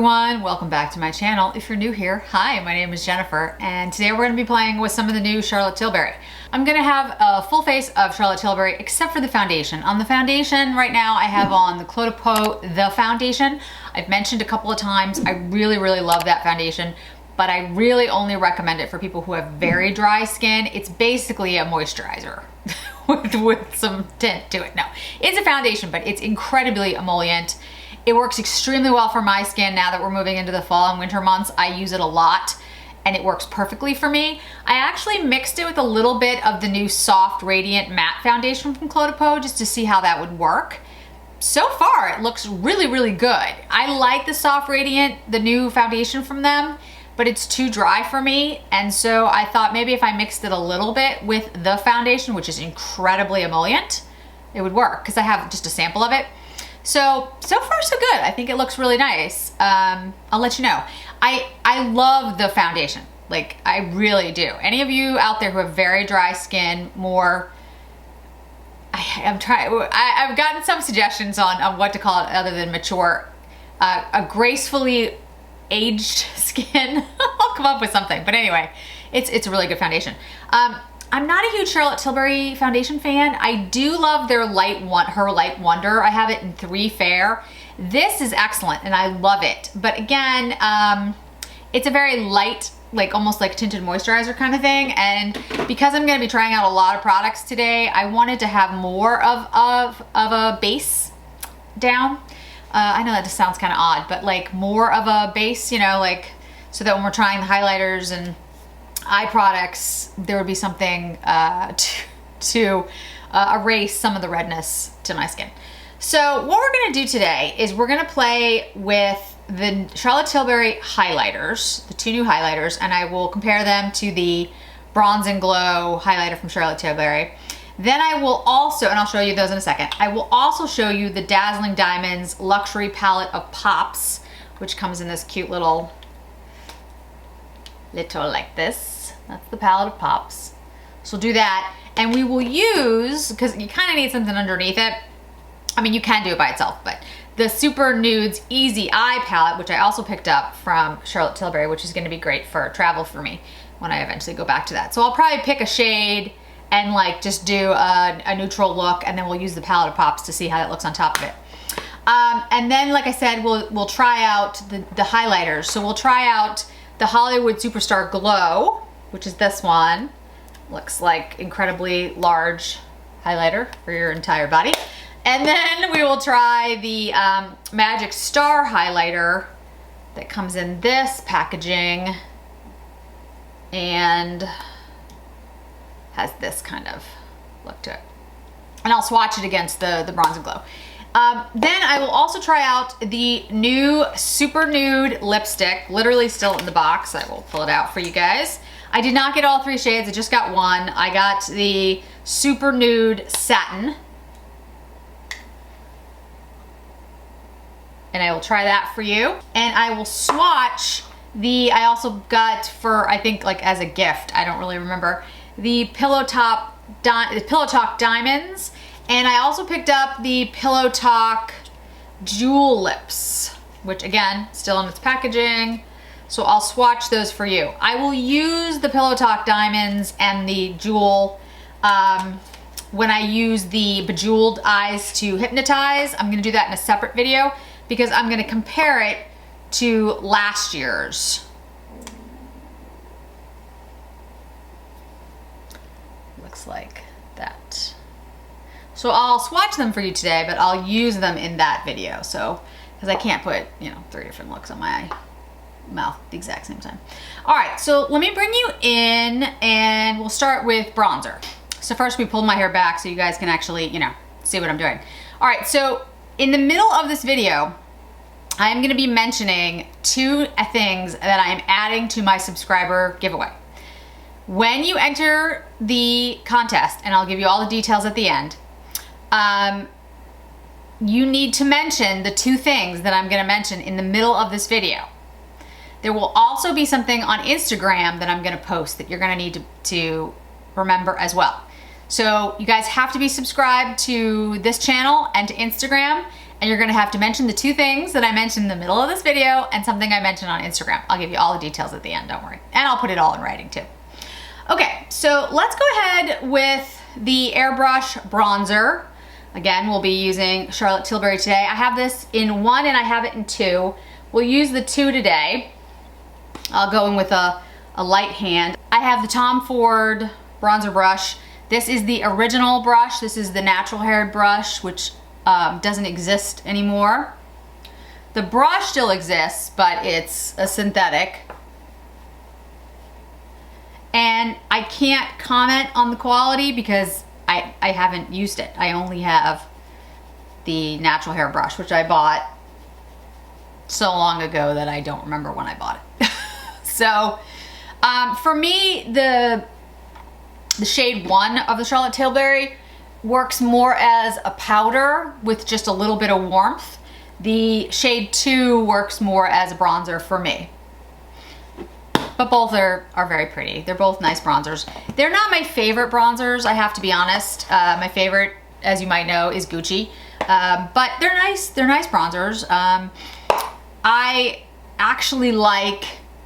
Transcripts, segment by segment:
everyone, welcome back to my channel. If you're new here, hi, my name is Jennifer, and today we're going to be playing with some of the new Charlotte Tilbury. I'm going to have a full face of Charlotte Tilbury except for the foundation. On the foundation right now I have on the Peau The Foundation. I've mentioned a couple of times I really love that foundation, but I really only recommend it for people who have very dry skin. It's basically a moisturizer with some tint to it. No, it's a foundation, but it's incredibly emollient. It works extremely well for my skin now that we're moving into the fall and winter months. I use it a lot and it works perfectly for me. I actually mixed it with a little bit of the new Soft Radiant Matte Foundation from Peau just to see how that would work. So far, it looks really good. I like the Soft Radiant, the new foundation from them, but it's too dry for me. And so I thought maybe if I mixed it a little bit with the foundation, which is incredibly emollient, it would work because I have just a sample of it. So far so good. I think it looks really nice. I'll let you know. I love the foundation. Like, I really do. Any of you out there who have very dry skin, I've gotten some suggestions on what to call it other than mature. A gracefully aged skin. I'll come up with something. But anyway, it's a really good foundation. I'm not a huge Charlotte Tilbury foundation fan. I do love their her Light Wonder. I have it in 3 Fair. This is excellent and I love it. But again, it's a very light, like almost like tinted moisturizer kind of thing. And because I'm gonna be trying out a lot of products today, I wanted to have more of a base down. I know that just sounds kind of odd, but like more of a base, you know, like so that when we're trying the highlighters and eye products, there would be something to erase some of the redness to my skin. So what we're gonna do today is we're gonna play with the Charlotte Tilbury highlighters, the 2 new highlighters, and I will compare them to the Bronze and Glow highlighter from Charlotte Tilbury. Then I will also, and I'll show you those in a second, I will also show you the Dazzling Diamonds Luxury Palette of Pops, which comes in this cute little like this. That's the palette of Pops. So we'll do that, and we will use, because you kind of need something underneath it. I mean, you can do it by itself, but the Super Nudes Easy Eye Palette, which I also picked up from Charlotte Tilbury, which is going to be great for travel for me when I eventually go back to that. So I'll probably pick a shade and like just do a neutral look, and then we'll use the palette of Pops to see how that looks on top of it. And then, like I said, we'll try out the highlighters. So we'll try out the Hollywood Superstar Glow, which is this one. Looks like incredibly large highlighter for your entire body. And then we will try the Magic Star highlighter that comes in this packaging and has this kind of look to it. And I'll swatch it against the Bronze and Glow. Then I will also try out the new Super Nude lipstick, literally still in the box. I will pull it out for you guys. I did not get all 3 shades, I just got one. I got the Super Nude Satin. And I will try that for you. And I will swatch I also got for, I think like as a gift, I don't really remember, the Pillow Talk Diamonds. And I also picked up the Pillow Talk Jewel Lips, which again, still in its packaging. So I'll swatch those for you. I will use the Pillow Talk Diamonds and the Jewel when I use the Bejeweled Eyes to Hypnotize. I'm gonna do that in a separate video because I'm gonna compare it to last year's. Looks like that. So I'll swatch them for you today, but I'll use them in that video. So, because I can't put, 3 different looks on my mouth at the exact same time. All right, so let me bring you in and we'll start with bronzer. So first we pulled my hair back so you guys can actually, see what I'm doing. All right, so in the middle of this video, I'm gonna be mentioning 2 things that I'm adding to my subscriber giveaway. When you enter the contest, and I'll give you all the details at the end, you need to mention the 2 things that I'm gonna mention in the middle of this video. There will also be something on Instagram that I'm gonna post that you're gonna need to remember as well. So you guys have to be subscribed to this channel and to Instagram, And you're gonna have to mention the two things that I mentioned in the middle of this video and something I mentioned on Instagram. I'll give you all the details at the end, don't worry. And I'll put it all in writing too. Okay, so let's go ahead with the airbrush bronzer. Again, we'll be using Charlotte Tilbury today. I have this in 1 and I have it in 2. We'll use the 2 today. I'll go in with a light hand. I have the Tom Ford bronzer brush. This is the original brush. This is the natural haired brush, which doesn't exist anymore. The brush still exists, but it's a synthetic. And I can't comment on the quality because I haven't used it. I only have the natural hair brush, which I bought so long ago that I don't remember when I bought it. So for me, the shade 1 of the Charlotte Tilbury works more as a powder with just a little bit of warmth. The shade 2 works more as a bronzer for me. But both are very pretty. They're both nice bronzers. They're not my favorite bronzers, I have to be honest. My favorite, as you might know, is Gucci. But they're nice bronzers. I actually like,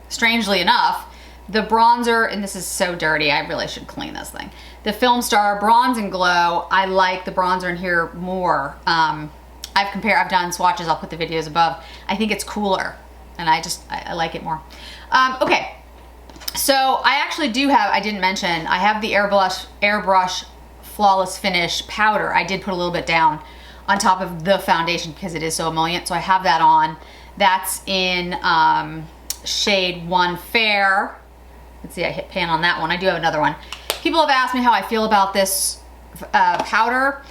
strangely enough, the bronzer, and this is so dirty, I really should clean this thing. The Film Star Bronze and Glow, I like the bronzer in here more. I've done swatches, I'll put the videos above. I think it's cooler, and I like it more. Okay, so I actually do have, I didn't mention, I have the Airbrush Flawless Finish powder. I did put a little bit down on top of the foundation because it is so emollient, so I have that on. That's in shade 1 Fair. Let's see, I hit pan on that one. I do have another one. People have asked me how I feel about this powder.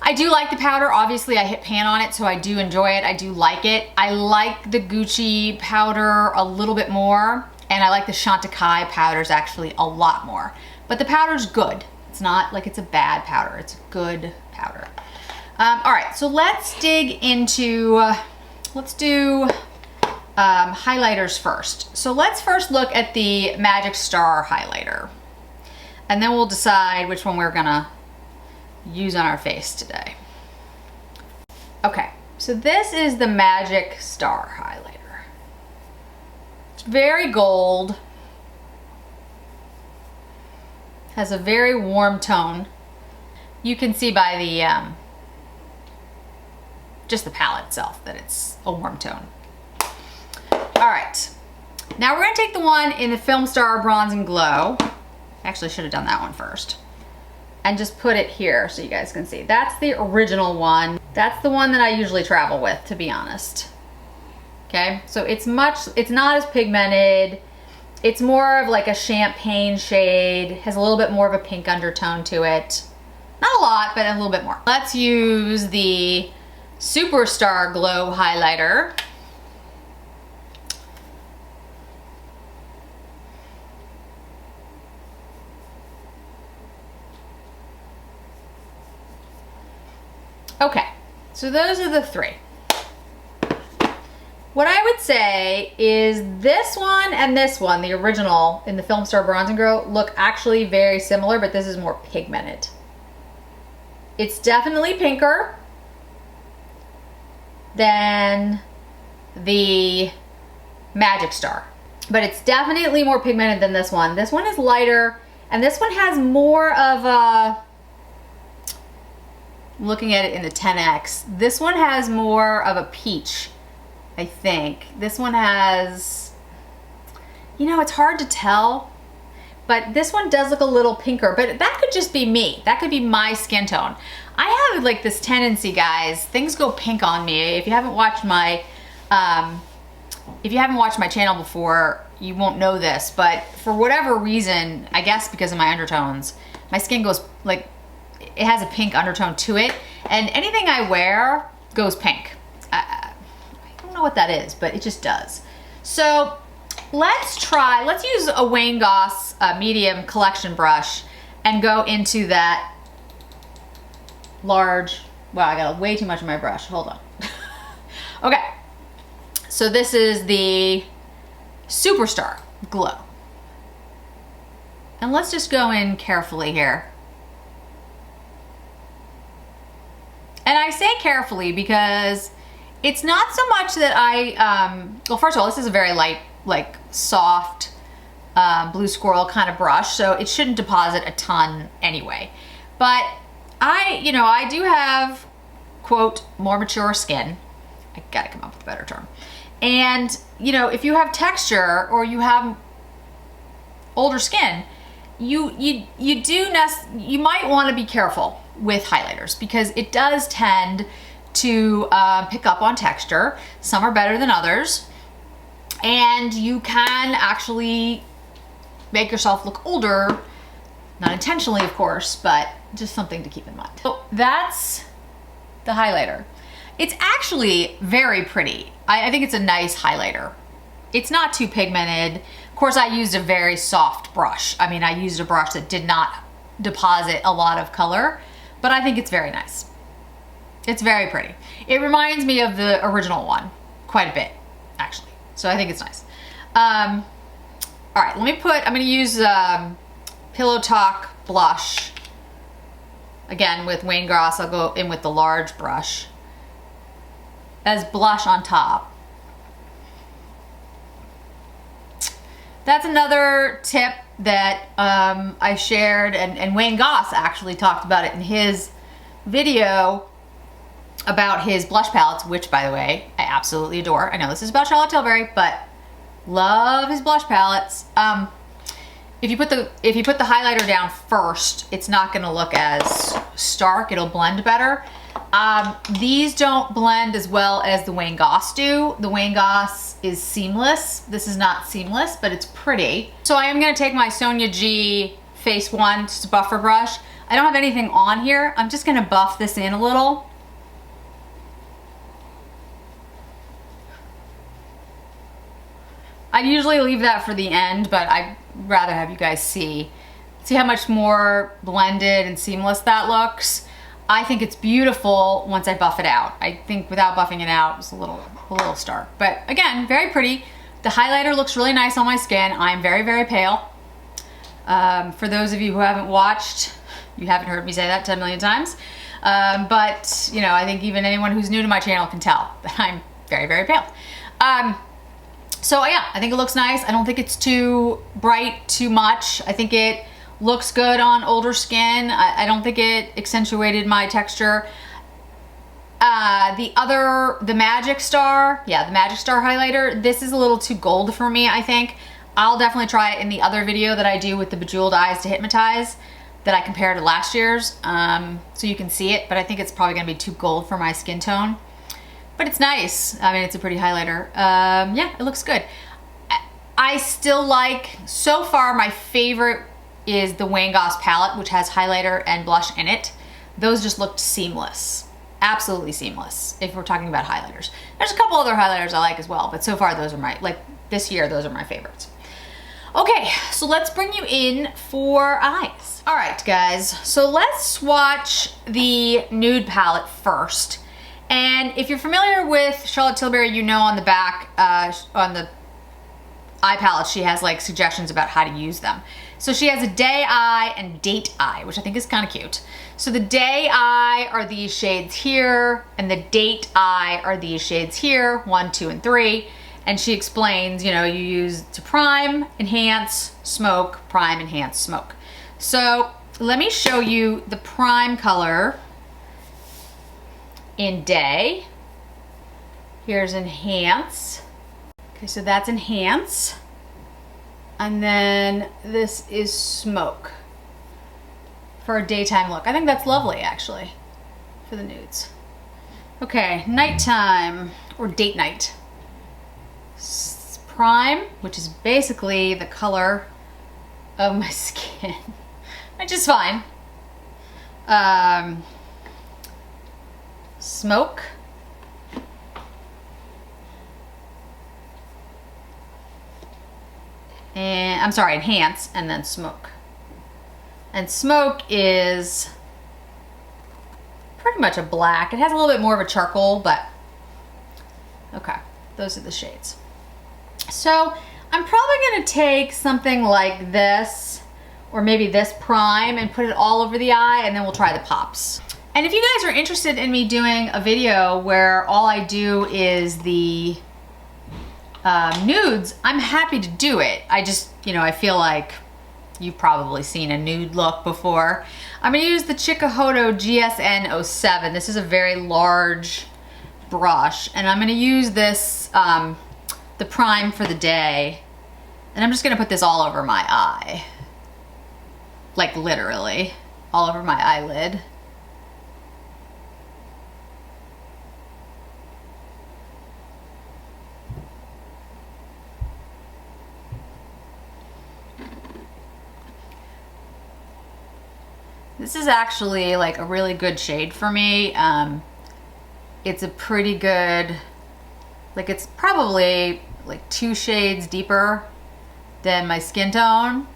I do like the powder. Obviously, I hit pan on it, so I do enjoy it. I do like it. I like the Gucci powder a little bit more, and I like the Chantecaille powders actually a lot more. But the powder's good. It's not like it's a bad powder. It's a good powder. All right, so let's dig into, let's do highlighters first. So let's first look at the Magic Star highlighter, and then we'll decide which one we're gonna use on our face today. Okay, so this is the Magic Star highlighter. It's very gold, has a very warm tone. You can see by the just the palette itself that it's a warm tone. All right, now we're gonna take the one in the Film Star Bronze and Glow. Actually, should have done that one first. And just put it here so you guys can see. That's the original one. That's the one that I usually travel with, to be honest. Okay, so it's not as pigmented. It's more of like a champagne shade, has a little bit more of a pink undertone to it. Not a lot, but a little bit more. Let's use the Superstar Glow highlighter. Okay, so those are the 3. What I would say is this one and this one, the original in the Film Star Bronze and Glow, look actually very similar, but this is more pigmented. It's definitely pinker than the Magic Star, but it's definitely more pigmented than this one. This one is lighter, and this one has more of a, looking at it in the 10X, this one has more of a peach, I think. This one has, you know, it's hard to tell, but this one does look a little pinker, but that could just be me. That could be my skin tone. I have like this tendency, guys, things go pink on me. If you haven't watched my channel before, you won't know this, but for whatever reason, I guess because of my undertones, my skin goes like, it has a pink undertone to it, and anything I wear goes pink. I don't know what that is, but it just does. So let's use a Wayne Goss medium collection brush and go into that large, wow, I got way too much of my brush, hold on. Okay, so this is the Superstar Glow. And let's just go in carefully here. And I say carefully because it's not so much that well, first of all, this is a very light, like soft blue squirrel kind of brush, so it shouldn't deposit a ton anyway. But I do have, quote, more mature skin. I gotta come up with a better term. And, if you have texture or you have older skin, you might want to be careful with highlighters because it does tend to pick up on texture. Some are better than others. And you can actually make yourself look older, not intentionally, of course, but just something to keep in mind. So that's the highlighter. It's actually very pretty. I think it's a nice highlighter. It's not too pigmented. Of course, I used a very soft brush. I mean, I used a brush that did not deposit a lot of color, but I think it's very nice. It's very pretty. It reminds me of the original one quite a bit, actually. So I think it's nice. All right, I'm gonna use Pillow Talk blush. Again, with Wayne Goss, I'll go in with the large brush as blush on top. That's another tip that I shared, and Wayne Goss actually talked about it in his video about his blush palettes, which, by the way, I absolutely adore. I know this is about Charlotte Tilbury, but love his blush palettes. If you put the highlighter down first, it's not going to look as stark. It'll blend better. These don't blend as well as the Wayne Goss do. The Wayne Goss is seamless. This is not seamless, but it's pretty. So I am going to take my Sonia G Face One, just a buffer brush. I don't have anything on here. I'm just going to buff this in a little. I usually leave that for the end, but I'd rather have you guys see how much more blended and seamless that looks. I think it's beautiful once I buff it out. I think without buffing it out, it's a little stark. But again, very pretty. The highlighter looks really nice on my skin. I'm very, very pale. For those of you who haven't watched, you haven't heard me say that 10 million times. But I think even anyone who's new to my channel can tell that I'm very, very pale. So yeah, I think it looks nice. I don't think it's too bright, too much. I think it looks good on older skin. I don't think it accentuated my texture. The Magic Star, the Magic Star highlighter, this is a little too gold for me, I think. I'll definitely try it in the other video that I do with the Bejeweled Eyes to Hypnotize that I compare to last year's, so you can see it, but I think it's probably gonna be too gold for my skin tone. But it's nice. I mean, it's a pretty highlighter. Yeah, it looks good. I still like, so far my favorite is the Wayne Goss palette, which has highlighter and blush in it. Those just looked seamless. Absolutely seamless, if we're talking about highlighters. There's a couple other highlighters I like as well, but so far those are this year, those are my favorites. Okay, so let's bring you in for eyes. All right, guys, so let's swatch the nude palette first. And if you're familiar with Charlotte Tilbury, you know on the back, on the eye palette, she has like suggestions about how to use them. So she has a day eye and date eye, which I think is kind of cute. So the day eye are these shades here, and the date eye are these shades here, 1, 2, and 3. And she explains, you use to prime, enhance, smoke, prime, enhance, smoke. So let me show you the prime color in day. Here's enhance. Okay, so that's enhance. And then this is smoke for a daytime look. I think that's lovely, actually, for the nudes. Okay, nighttime or date night. Prime, which is basically the color of my skin, which is fine. Smoke. And I'm sorry, enhance, and then smoke. And smoke is pretty much a black. It has a little bit more of a charcoal, but okay, those are the shades. So I'm probably gonna take something like this, or maybe this prime, and put it all over the eye, and then we'll try the pops. And if you guys are interested in me doing a video where all I do is the nudes, I'm happy to do it. I just, you know, I feel like you've probably seen a nude look before. I'm gonna use the Chikuhodo GSN 07. This is a very large brush, and I'm gonna use this, the prime for the day, and I'm just gonna put this all over my eye. Like literally, all over my eyelid. This is actually like a really good shade for me. It's a pretty good, like it's probably like 2 shades deeper than my skin tone.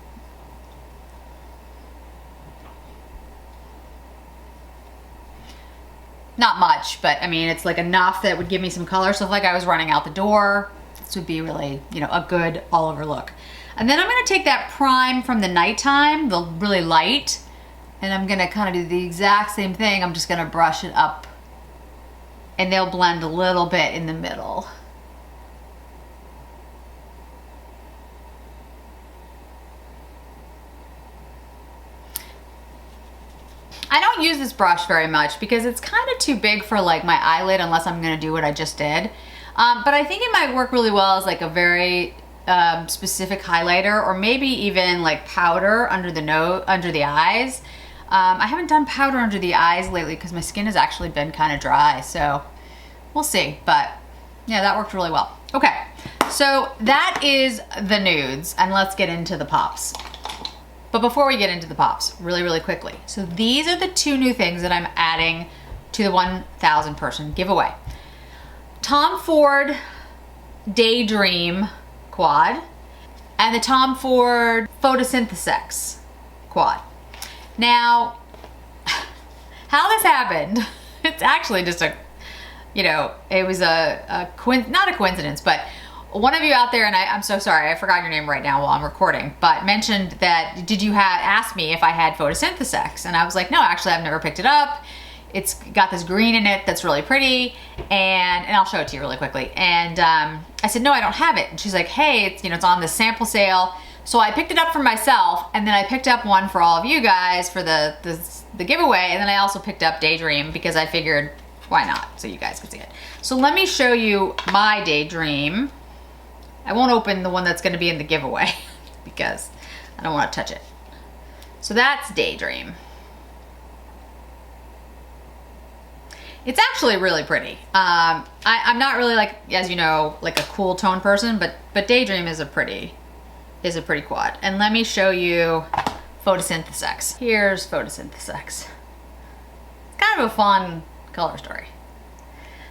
Not much, but I mean, it's like enough that would give me some color. So if like I was running out the door, this would be really, you know, a good all over look. And then I'm gonna take that prime from the nighttime, the really light, and I'm gonna kind of do the exact same thing. I'm just gonna brush it up and they'll blend a little bit in the middle. I don't use this brush very much because it's kind of too big for like my eyelid unless I'm gonna do what I just did. But I think it might work really well as like a very specific highlighter, or maybe even like powder under the eyes. I haven't done powder under the eyes lately because my skin has actually been kind of dry, so we'll see. But yeah, that worked really well. Okay, so that is the nudes, and let's get into the pops. But before we get into the pops, really, really quickly. So these are the 2 new things that I'm adding to the 1,000 person giveaway. Tom Ford Daydream quad and the Tom Ford Photosynthesis quad. Now, how this happened, it's actually just a, you know, it was not a coincidence, but one of you out there, and I'm so sorry, I forgot your name right now while I'm recording, but mentioned that, asked me if I had photosynthesis, and I was like, no, actually I've never picked it up. It's got this green in it that's really pretty, and I'll show it to you really quickly. And I said, no, I don't have it. And she's like, hey, it's, you know, it's on the sample sale. So I picked it up for myself, and then I picked up one for all of you guys for the giveaway, and then I also picked up Daydream because I figured, why not, so you guys could see it. So let me show you my Daydream. I won't open the one that's gonna be in the giveaway because I don't wanna touch it. So that's Daydream. It's actually really pretty. I'm not really like, as you know, like a cool tone person, but Daydream is a pretty quad. And let me show you Photosynthesis. Here's Photosynthesis. It's kind of a fun color story.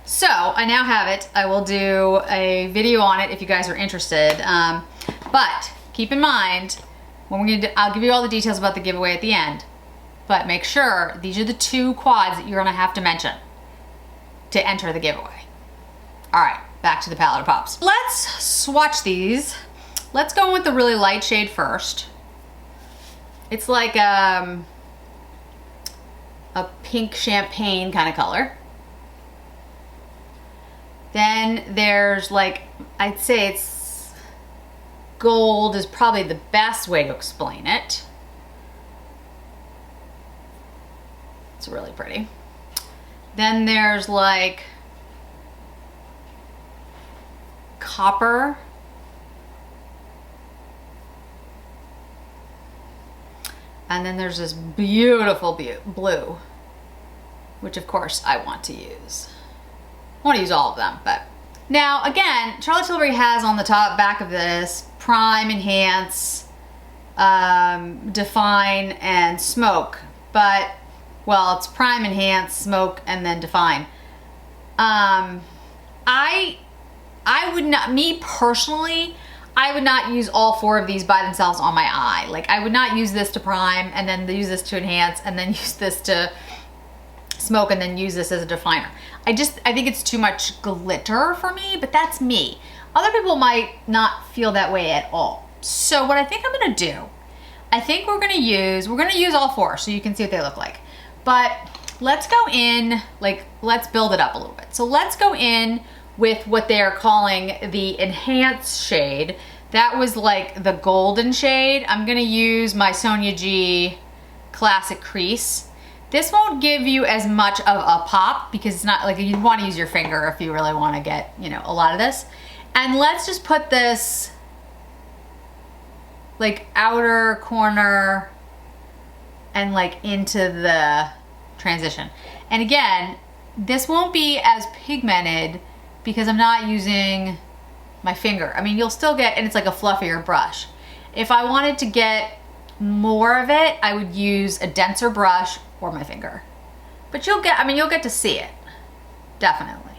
So I now have it. I will do a video on it if you guys are interested. But keep in mind, I'll give you all the details about the giveaway at the end. But make sure these are the 2 quads that you're gonna have to mention to enter the giveaway. All right, back to the palette of pops. Let's swatch these. Let's go with the really light shade first. It's like a pink champagne kind of color. Then there's like, I'd say it's gold is probably the best way to explain it. It's really pretty. Then there's like copper. And then there's this beautiful blue, which of course I want to use. I want to use all of them, but. Now again, Charlotte Tilbury has on the top back of this prime, enhance, define, and smoke. But, well, it's prime, enhance, smoke, and then define. I would not, me personally, I would not use all 4 of these by themselves on my eye. Like, I would not use this to prime, and then use this to enhance, and then use this to smoke, and then use this as a definer. I think it's too much glitter for me, but that's me. Other people might not feel that way at all. So what I think I'm gonna do, I think we're gonna use all 4 so you can see what they look like. But let's go in, like, let's build it up a little bit. So let's go in with what they're calling the Enhance shade. That was like the golden shade. I'm gonna use my Sonia G Classic Crease. This won't give you as much of a pop because it's not like, you want to use your finger if you really want to get, you know, a lot of this. And let's just put this like outer corner and like into the transition. And again, this won't be as pigmented because I'm not using my finger. I mean, you'll still get, and it's like a fluffier brush. If I wanted to get more of it, I would use a denser brush or my finger. But you'll get, I mean, you'll get to see it, definitely.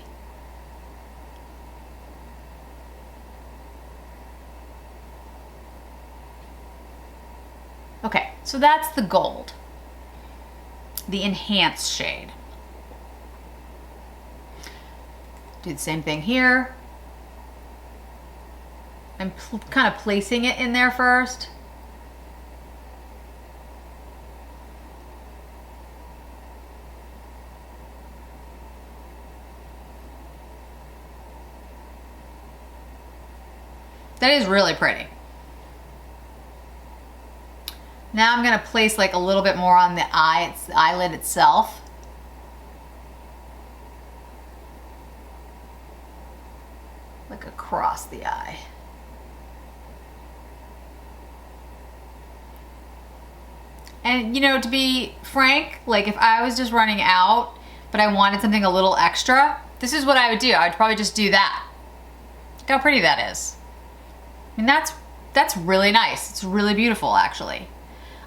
Okay, so that's the gold, the Enhance shade. Do the same thing here. I'm kind of placing it in there first. That is really pretty. Now I'm gonna place like a little bit more on the eye, the eyelid itself. Like across the eye. And you know, to be frank, like if I was just running out, but I wanted something a little extra, this is what I would do. I would probably just do that. Look how pretty that is. I mean, that's really nice. It's really beautiful, actually.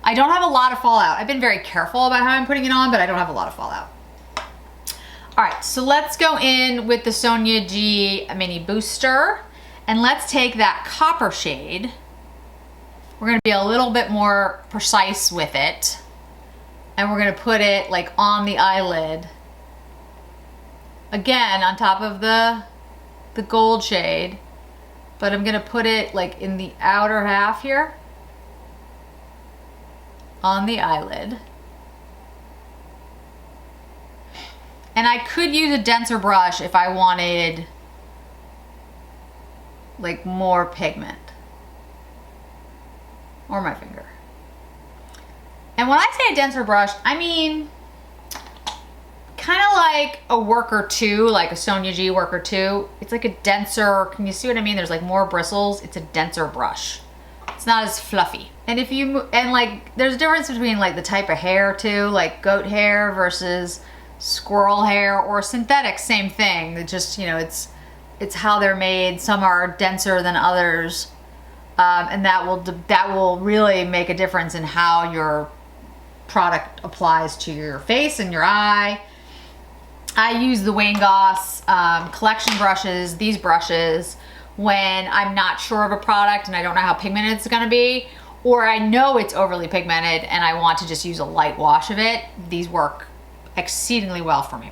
I don't have a lot of fallout. I've been very careful about how I'm putting it on, but I don't have a lot of fallout. All right, so let's go in with the Sonia G Mini Booster, and let's take that copper shade. We're gonna be a little bit more precise with it, and we're gonna put it like on the eyelid. Again, on top of the gold shade. But I'm gonna put it like in the outer half here on the eyelid. And I could use a denser brush if I wanted like more pigment, or my finger. And when I say a denser brush, I mean kind of like a Worker 2, like a Sonia G Worker 2. It's like a denser, can you see what I mean? There's like more bristles. It's a denser brush. It's not as fluffy. And if you, and like, there's a difference between like the type of hair too, like goat hair versus squirrel hair, or synthetic, same thing. It just, you know, it's how they're made. Some are denser than others. And that will really make a difference in how your product applies to your face and your eye. I use the Wayne Goss collection brushes, these brushes, when I'm not sure of a product and I don't know how pigmented it's gonna be, or I know it's overly pigmented and I want to just use a light wash of it. These work exceedingly well for me.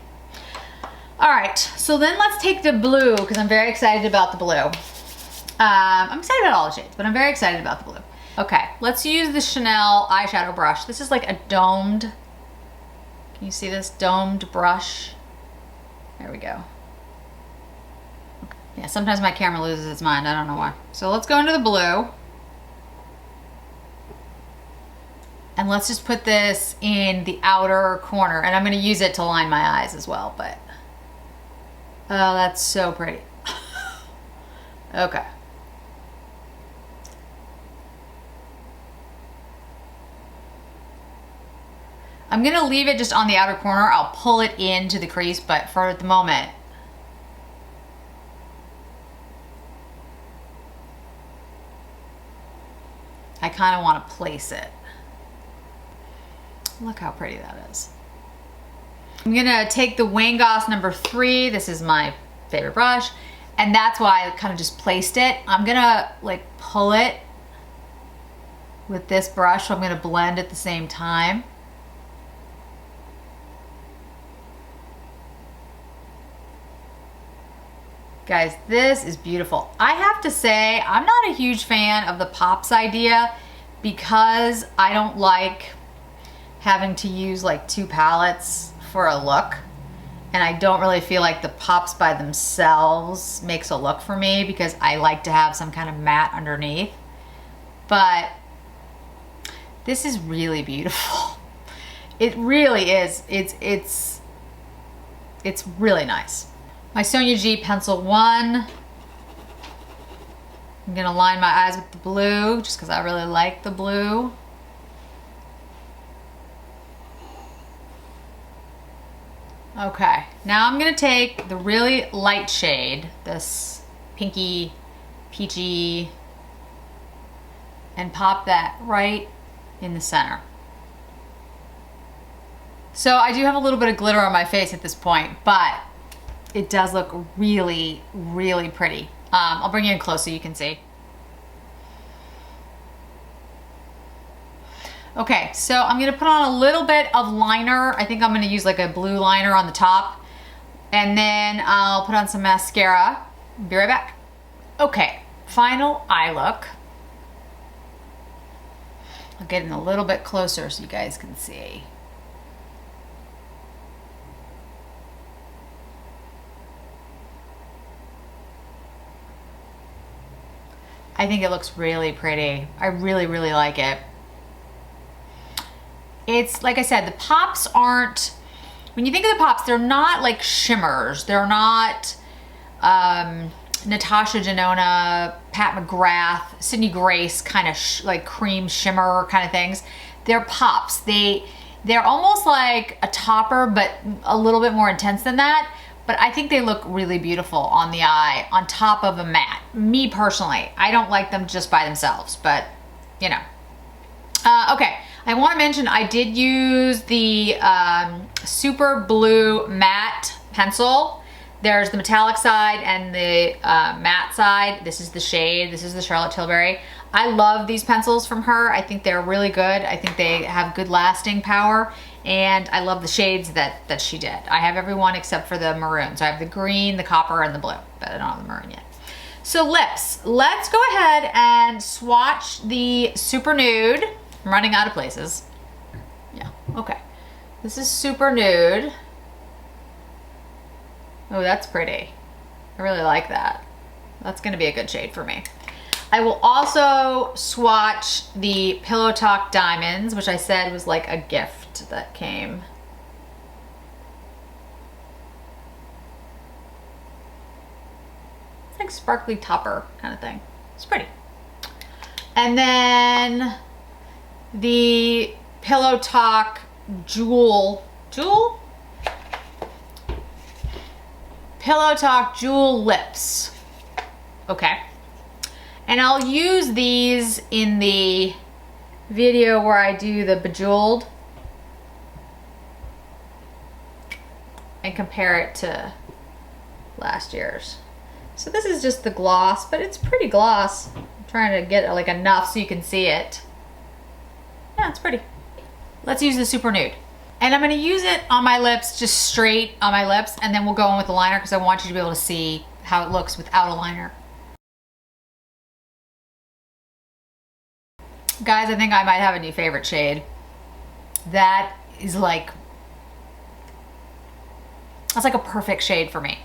All right, so then let's take the blue, because I'm very excited about the blue. I'm excited about all the shades, but I'm very excited about the blue. Okay, let's use the Chanel eyeshadow brush. This is like a domed, can you see this domed brush? There we go. Yeah, sometimes my camera loses its mind. I don't know why. So let's go into the blue. And let's just put this in the outer corner. And I'm going to use it to line my eyes as well. But, oh, that's so pretty. Okay. I'm gonna leave it just on the outer corner. I'll pull it into the crease, but for the moment, I kind of want to place it. Look how pretty that is. I'm gonna take the Wayne Goss number 3. This is my favorite brush, and that's why I kind of just placed it. I'm gonna like pull it with this brush, so I'm gonna blend at the same time. Guys, this is beautiful. I have to say, I'm not a huge fan of the pops idea because I don't like having to use like 2 palettes for a look. And I don't really feel like the pops by themselves makes a look for me because I like to have some kind of matte underneath. But this is really beautiful. It really is. It's really nice. My Sonia G pencil 1. I'm gonna line my eyes with the blue just because I really like the blue. Okay, now I'm gonna take the really light shade, this pinky, peachy, and pop that right in the center. So I do have a little bit of glitter on my face at this point, but it does look really, really pretty. I'll bring you in close so you can see. Okay, so I'm gonna put on a little bit of liner. I think I'm gonna use like a blue liner on the top. And then I'll put on some mascara. Be right back. Okay, final eye look. I'll get in a little bit closer so you guys can see. I think it looks really pretty. I really, really like it. It's, like I said, the pops aren't, when you think of the pops, they're not like shimmers. They're not Natasha Denona, Pat McGrath, Sydney Grace kind of like cream shimmer kind of things. They're pops. They're almost like a topper, but a little bit more intense than that. But I think they look really beautiful on the eye on top of a matte. Me personally, I don't like them just by themselves, but you know. Okay. I want to mention I did use the SuperBlue matte pencil. There's the metallic side and the matte side. This is the shade. This is the Charlotte Tilbury. I love these pencils from her. I think they're really good. I think they have good lasting power. And I love the shades that she did. I have every one except for the maroon. So I have the green, the copper, and the blue. But I don't have the maroon yet. So lips. Let's go ahead and swatch the Super Nude. I'm running out of places. Yeah, okay. This is Super Nude. Oh, that's pretty. I really like that. That's gonna be a good shade for me. I will also swatch the Pillow Talk Diamonds, which I said was like a gift that came. It's like sparkly topper kind of thing. It's pretty. And then the Pillow Talk Jewel Pillow Talk Jewel Lips. Okay. And I'll use these in the video where I do the Bejeweled and compare it to last year's. So this is just the gloss, but it's pretty gloss. I'm trying to get like enough so you can see it. Yeah, it's pretty. Let's use the Super Nude. And I'm gonna use it on my lips, just straight on my lips, and then we'll go in with the liner because I want you to be able to see how it looks without a liner. Guys, I think I might have a new favorite shade. That is like, that's like a perfect shade for me.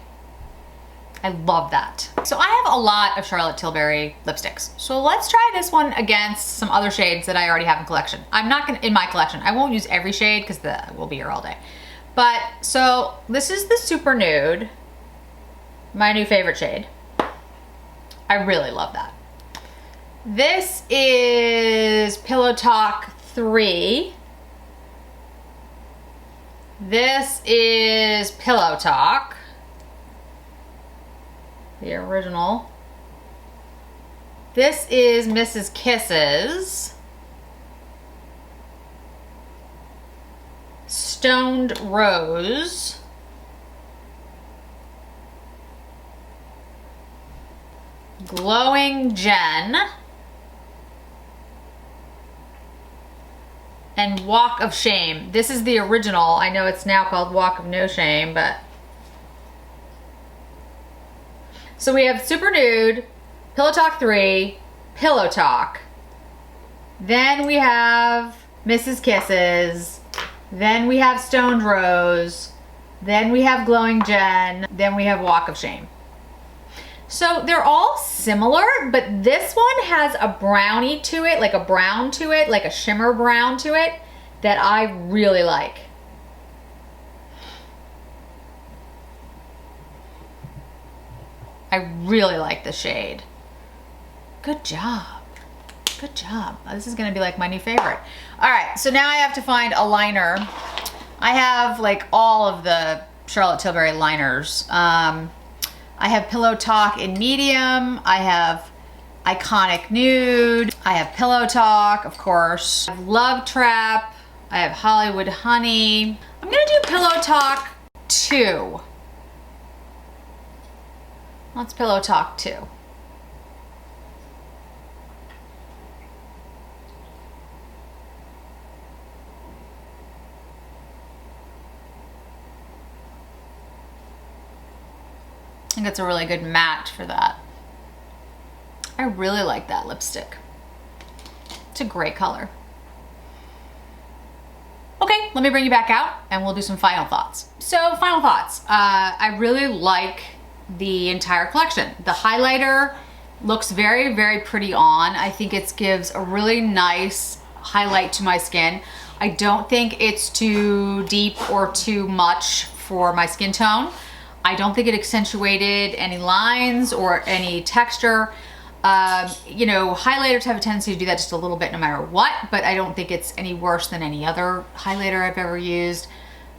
I love that. So I have a lot of Charlotte Tilbury lipsticks. So let's try this one against some other shades that I already have in collection. I'm not gonna, in my collection, I won't use every shade because we'll be here all day. But, so this is the Super Nude, my new favorite shade. I really love that. This is Pillow Talk 3. This is Pillow Talk, the original. This is Mrs. Kisses. Stoned Rose. Glowing Jen. And Walk of Shame. This is the original. I know it's now called Walk of No Shame, but. So we have Super Nude, Pillow Talk 3, Pillow Talk. Then we have Mrs. Kisses, Then we have Stoned Rose. Then we have Glowing Gen. Then we have Walk of Shame. So they're all similar, but this one has a brownie to it, like a brown to it, like a shimmer brown to it, that I really like. I really like the shade. Good job. Good job. This is gonna be like my new favorite. All right, so now I have to find a liner. I have like all of the Charlotte Tilbury liners. I have Pillow Talk in medium. I have Iconic Nude. I have Pillow Talk, of course. I have Love Trap. I have Hollywood Honey. I'm gonna do Pillow Talk 2. Let's Pillow Talk 2. I think it's a really good match for that. I really like that lipstick. It's a great color. Okay, let me bring you back out and we'll do some final thoughts. So, final thoughts. I really like the entire collection. The highlighter looks very, very pretty on. I think it gives a really nice highlight to my skin. I don't think it's too deep or too much for my skin tone. I don't think it accentuated any lines or any texture. You know, highlighters have a tendency to do that just a little bit no matter what, but I don't think it's any worse than any other highlighter I've ever used.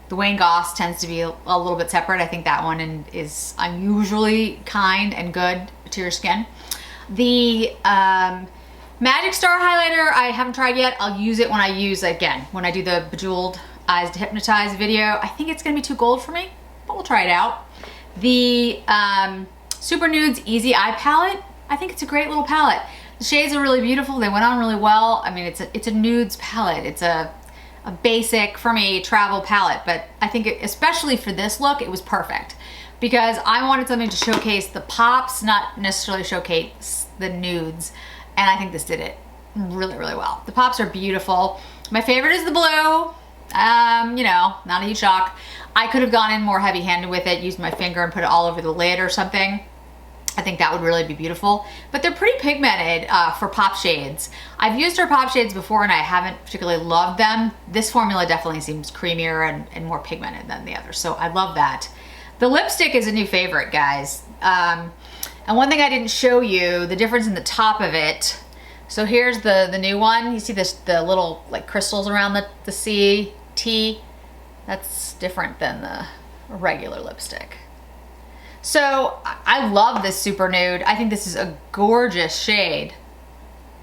The Wayne Goss tends to be a little bit separate. I think that one is unusually kind and good to your skin. The Magic Star highlighter I haven't tried yet. I'll use it when I do the Bejeweled Eyes to Hypnotize video. I think it's gonna be too gold for me, but we'll try it out. The Super Nudes Easy Eye Palette, I think it's a great little palette. The shades are really beautiful. They went on really well. I mean, it's a nudes palette. It's a basic, for me, travel palette, but I think especially for this look, it was perfect because I wanted something to showcase the pops, not necessarily showcase the nudes, and I think this did it really, really well. The pops are beautiful. My favorite is the blue. You know, not a huge shock. I could have gone in more heavy-handed with it, used my finger and put it all over the lid or something. I think that would really be beautiful. But they're pretty pigmented for pop shades. I've used her pop shades before and I haven't particularly loved them. This formula definitely seems creamier and more pigmented than the others, so I love that. The lipstick is a new favorite, guys. And one thing I didn't show you, the difference in the top of it. So here's the new one. You see the little like crystals around the C, T. That's different than the regular lipstick. So I love this Super Nude. I think this is a gorgeous shade.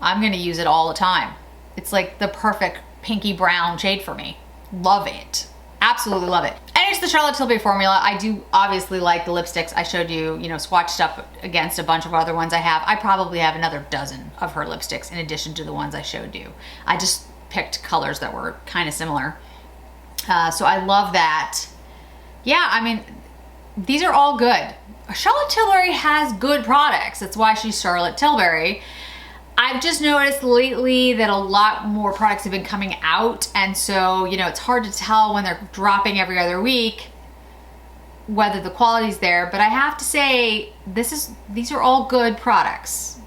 I'm gonna use it all the time. It's like the perfect pinky brown shade for me. Love it. Absolutely love it. And it's the Charlotte Tilbury formula. I do obviously like the lipsticks. I showed you, swatched up against a bunch of other ones I have. I probably have another dozen of her lipsticks in addition to the ones I showed you. I just picked colors that were kind of similar. So I love that. Yeah, I mean, these are all good. Charlotte Tilbury has good products. That's why she's Charlotte Tilbury. I've just noticed lately that a lot more products have been coming out, and so, it's hard to tell when they're dropping every other week whether the quality's there, but I have to say, these are all good products.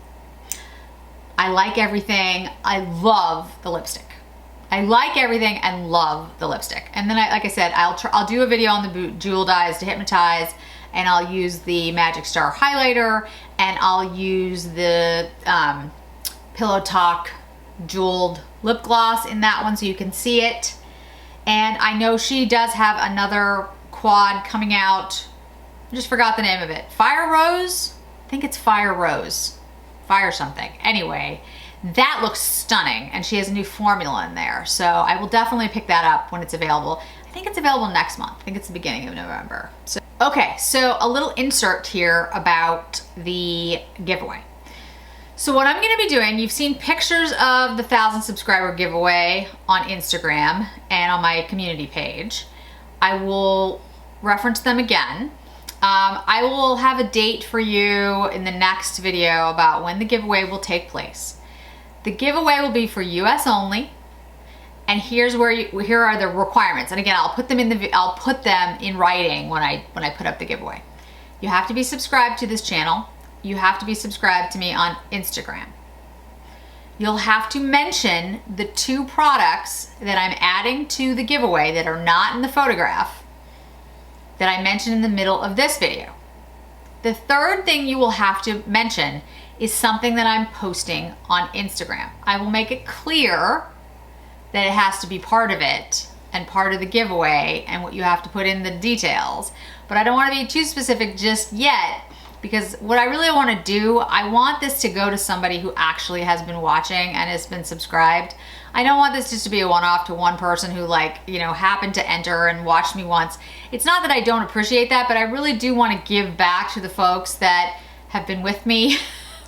I like everything. I love the lipstick. I like everything and love the lipstick. And then, like I said, I'll do a video on the Bejeweled Eyes to Hypnotize, and I'll use the Magic Star highlighter, and I'll use the Pillow Talk Jeweled lip gloss in that one so you can see it. And I know she does have another quad coming out. I just forgot the name of it. Fire Rose? I think it's Fire Rose. Fire something. Anyway, that looks stunning, and she has a new formula in there, so I will definitely pick that up when it's available. I think it's available next month. I think it's the beginning of November. So, okay, so a little insert here about the giveaway. So what I'm going to be doing, you've seen pictures of the 1,000 subscriber giveaway on Instagram and on my community page. I will reference them again. I will have a date for you in the next video about when the giveaway will take place. The giveaway will be for US only, And here are the requirements. And again, I'll put them in writing when I put up the giveaway. You have to be subscribed to this channel. You have to be subscribed to me on Instagram. You'll have to mention the 2 products that I'm adding to the giveaway that are not in the photograph that I mentioned in the middle of this video. The third thing you will have to mention is something that I'm posting on Instagram. I will make it clear that it has to be part of it and part of the giveaway and what you have to put in the details. But I don't want to be too specific just yet, because what I really want to do, I want this to go to somebody who actually has been watching and has been subscribed. I don't want this just to be a one-off to one person who happened to enter and watched me once. It's not that I don't appreciate that, but I really do want to give back to the folks that have been with me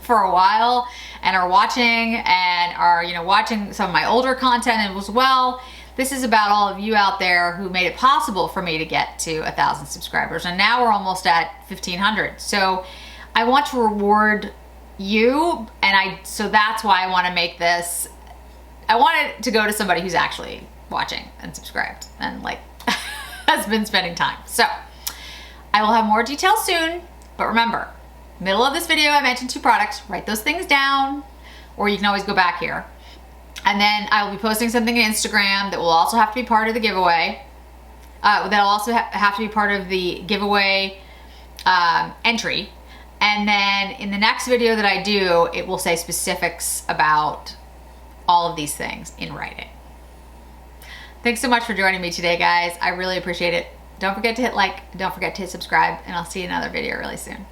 for a while and are watching and are watching some of my older content as well. This is about all of you out there who made it possible for me to get to 1,000 subscribers, and now we're almost at 1,500. So I want to reward you, and so that's why I want to make this. I want it to go to somebody who's actually watching and subscribed and has been spending time. So I will have more details soon, but remember, middle of this video I mentioned 2 products. Write those things down, or you can always go back here. And then I will be posting something on Instagram that will also have to be part of the giveaway. That'll also have to be part of the giveaway entry. And then in the next video that I do, it will say specifics about all of these things in writing. Thanks so much for joining me today, guys. I really appreciate it. Don't forget to hit like, don't forget to hit subscribe, and I'll see you in another video really soon.